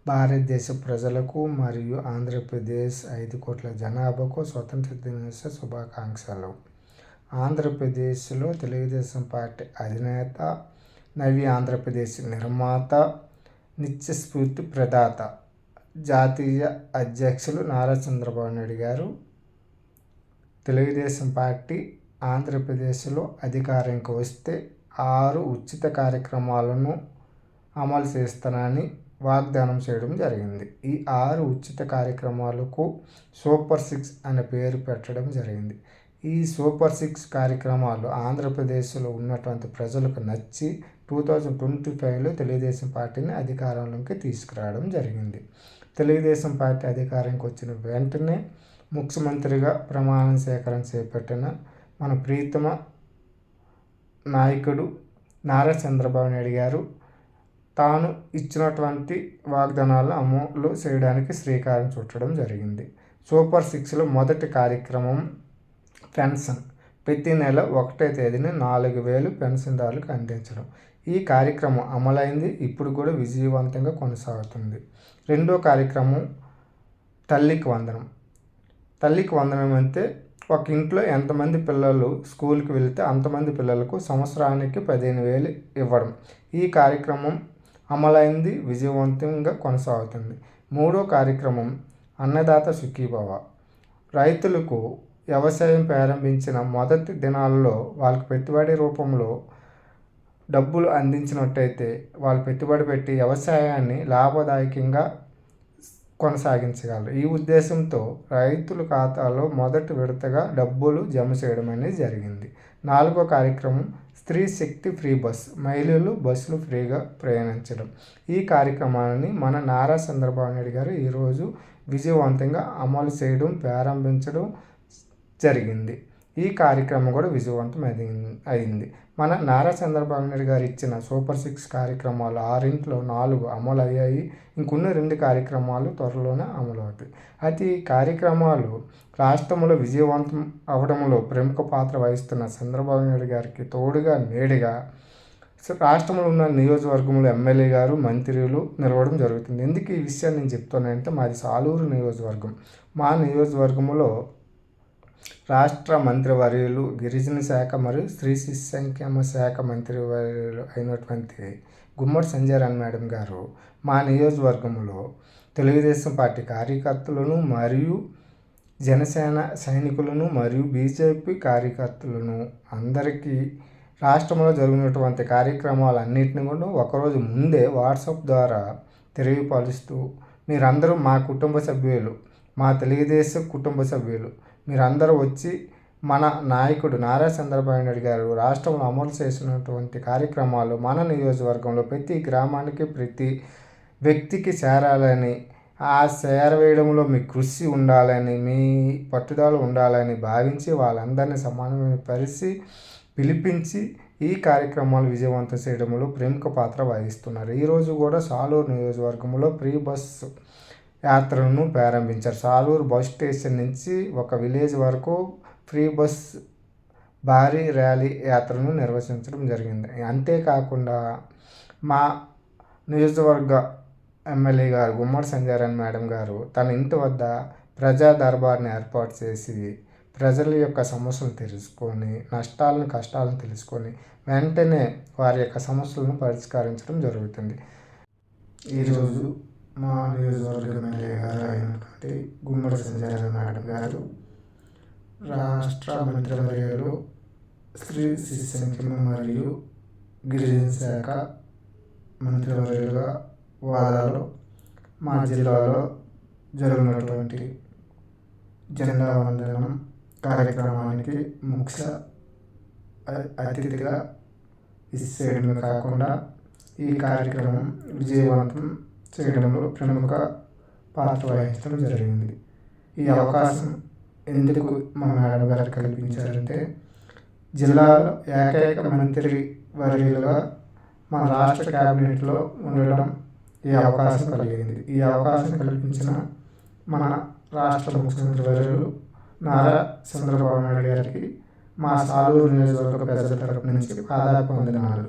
భారతదేశ ప్రజలకు మరియు ఆంధ్రప్రదేశ్ 5 కోట్ల జనాభాకు స్వతంత్ర దినోత్సవ శుభాకాంక్షలు. ఆంధ్రప్రదేశ్లో తెలుగుదేశం పార్టీ అధినేత, నవ్య ఆంధ్రప్రదేశ్ నిర్మాత, నిత్యస్ఫూర్తి ప్రదాత, జాతీయ అధ్యక్షులు నారా చంద్రబాబు నాయుడు గారు తెలుగుదేశం పార్టీ ఆంధ్రప్రదేశ్లో అధికారంకి వస్తే 6 ఉచిత కార్యక్రమాలను అమలు చేస్తానని వాగ్దానం చేయడం జరిగింది. ఈ 6 ఉచిత కార్యక్రమాలకు సూపర్ 6 అనే పేరు పెట్టడం జరిగింది. ఈ సూపర్ 6 కార్యక్రమాలు ఆంధ్రప్రదేశ్లో ఉన్నటువంటి ప్రజలకు నచ్చి 2025లో తెలుగుదేశం పార్టీని అధికారంలోకి తీసుకురావడం జరిగింది. తెలుగుదేశం పార్టీ అధికారానికి వచ్చిన వెంటనే ముఖ్యమంత్రిగా ప్రమాణ స్వీకారం చేపట్టిన మన ప్రీతమ నాయకుడు నారా చంద్రబాబు నాయుడు గారు తాను ఇచ్చినటువంటి వాగ్దానాలను అమలు చేయడానికి శ్రీకారం చుట్టడం జరిగింది. సూపర్ 6లో మొదటి కార్యక్రమం పెన్షన్. ప్రతి నెల 1వ తేదీన 4,000 పెన్షన్దారులకు అందించడం. ఈ కార్యక్రమం అమలైంది, ఇప్పుడు కూడా విజయవంతంగా కొనసాగుతుంది. రెండో కార్యక్రమం తల్లికి వందనం. తల్లికి వందనం అంటే ఒక ఇంట్లో ఎంతమంది పిల్లలు స్కూల్కి వెళితే అంతమంది పిల్లలకు సంవత్సరానికి 15,000 ఇవ్వడం. ఈ కార్యక్రమం అమలైంది, విజయవంతంగా కొనసాగుతుంది. మూడో కార్యక్రమం అన్నదాత సుఖీభవ. రైతులకు వ్యవసాయం ప్రారంభించిన మొదటి దినాల్లో వాళ్ళకి పెట్టుబడి రూపంలో డబ్బులు అందించినట్టయితే వాళ్ళు పెట్టుబడి పెట్టి వ్యవసాయాన్ని లాభదాయకంగా కొనసాగించగలరు. ఈ ఉద్దేశంతో రైతుల ఖాతాలో మొదటి విడతగా డబ్బులు జమ చేయడం అనేది జరిగింది. నాలుగో కార్యక్రమం స్త్రీ శక్తి ఫ్రీ బస్. మహిళలు బస్సులు ఫ్రీగా ప్రయాణించడం. ఈ కార్యక్రమాన్ని మన నారా చంద్రబాబు నాయుడు గారు ఈరోజు విజయవంతంగా అమలు చేయడం, ప్రారంభించడం జరిగింది. ఈ కార్యక్రమం కూడా విజయవంతం అయింది. మన నారా చంద్రబాబు నాయుడు గారు ఇచ్చిన సూపర్ 6 కార్యక్రమాలు 6లో 4 అమలు అయ్యాయి. ఇంకొన్న 2 కార్యక్రమాలు త్వరలోనే అమలు అవుతాయి. అయితే ఈ కార్యక్రమాలు రాష్ట్రంలో విజయవంతం అవడంలో ప్రముఖ పాత్ర వహిస్తున్న చంద్రబాబు నాయుడు గారికి తోడుగా నీడగా రాష్ట్రంలో ఉన్న నియోజకవర్గంలో ఎమ్మెల్యే గారు, మంత్రులు నిలవడం జరుగుతుంది. ఎందుకు ఈ విషయాన్ని నేను చెప్తానంటే మాది సాలూరు నియోజకవర్గం. మా నియోజకవర్గంలో రాష్ట్ర మంత్రివర్యులు, గిరిజన శాఖ మరియు స్త్రీ శిశు సంక్షేమ శాఖ మంత్రివర్యులు అయినటువంటి గుమ్మడి సంజయ్ మేడం గారు మా నియోజకవర్గంలో తెలుగుదేశం పార్టీ కార్యకర్తలను మరియు జనసేన సైనికులను మరియు బీజేపీ కార్యకర్తలను అందరికీ రాష్ట్రంలో జరిగినటువంటి కార్యక్రమాలన్నింటినీ కూడా ఒకరోజు ముందే వాట్సాప్ ద్వారా తెలియపరుస్తూ మీరందరూ మా కుటుంబ సభ్యులు, మా తెలుగుదేశం కుటుంబ సభ్యులు, మీరందరూ వచ్చి మన నాయకుడు నారా చంద్రబాబు నాయుడు గారు రాష్ట్రంలో అమలు చేసినటువంటి కార్యక్రమాలు మన నియోజకవర్గంలో ప్రతి గ్రామానికి, ప్రతి వ్యక్తికి చేరాలని, ఆ చేరవేయడంలో మీ కృషి ఉండాలని, మీ పట్టుదల ఉండాలని భావించి వాళ్ళందరినీ సమానమైన పిలిపించి ఈ కార్యక్రమాలు విజయవంతం చేయడంలో ప్రముఖ పాత్ర వహిస్తున్నారు. ఈరోజు కూడా సాలూరు నియోజకవర్గంలో ఫ్రీ బస్సు యాత్రను ప్రారంభించారు. సాలూరు బస్ స్టేషన్ నుంచి ఒక విలేజ్ వరకు ఫ్రీ బస్ భారీ ర్యాలీ యాత్రను నిర్వహించడం జరిగింది. అంతేకాకుండా మా నియోజకవర్గ ఎమ్మెల్యే గారు గుమ్మడి సంజయ్ మేడం గారు తన ఇంటి వద్ద ప్రజా దర్బార్ని ఏర్పాటు చేసి ప్రజల యొక్క సమస్యలను తెలుసుకొని, నష్టాలను కష్టాలను తెలుసుకొని వెంటనే వారి యొక్క సమస్యలను పరిష్కరించడం జరుగుతుంది. ఈరోజు మా నియోజకవర్గ ఎమ్మెల్యే గారు అయినటువంటి గుమ్మడి సంజయ్ మేడం గారు రాష్ట్ర మంత్రివర్యులు, స్త్రీ శిశు సంక్షేమ మరియు గిరిజన శాఖ మంత్రివర్యులుగా వారాలో మా జిల్లాలో జరిగినటువంటి జెండా వందనం కార్యక్రమానికి ముఖ్య అతిథిగా ఇచ్చేయడమే కాకుండా ఈ కార్యక్రమం విజయవంతం చేయడంలో ప్రముఖ పాత్ర వహించడం జరిగింది. ఈ అవకాశం ఎందుకు మా మేడం గారు కల్పించారంటే జిల్లాలో ఏకైక మంత్రి వర్యులుగా మన రాష్ట్ర క్యాబినెట్లో ఉండడం ఈ అవకాశం కలిగింది. ఈ అవకాశం కల్పించిన మన రాష్ట్ర ముఖ్యమంత్రి వర్యులు నారా చంద్రబాబు నాయుడు గారికి మా సాలూరు నియోజకవర్గ ప్రజల తరపు నుంచి పాదాభివందనాలు.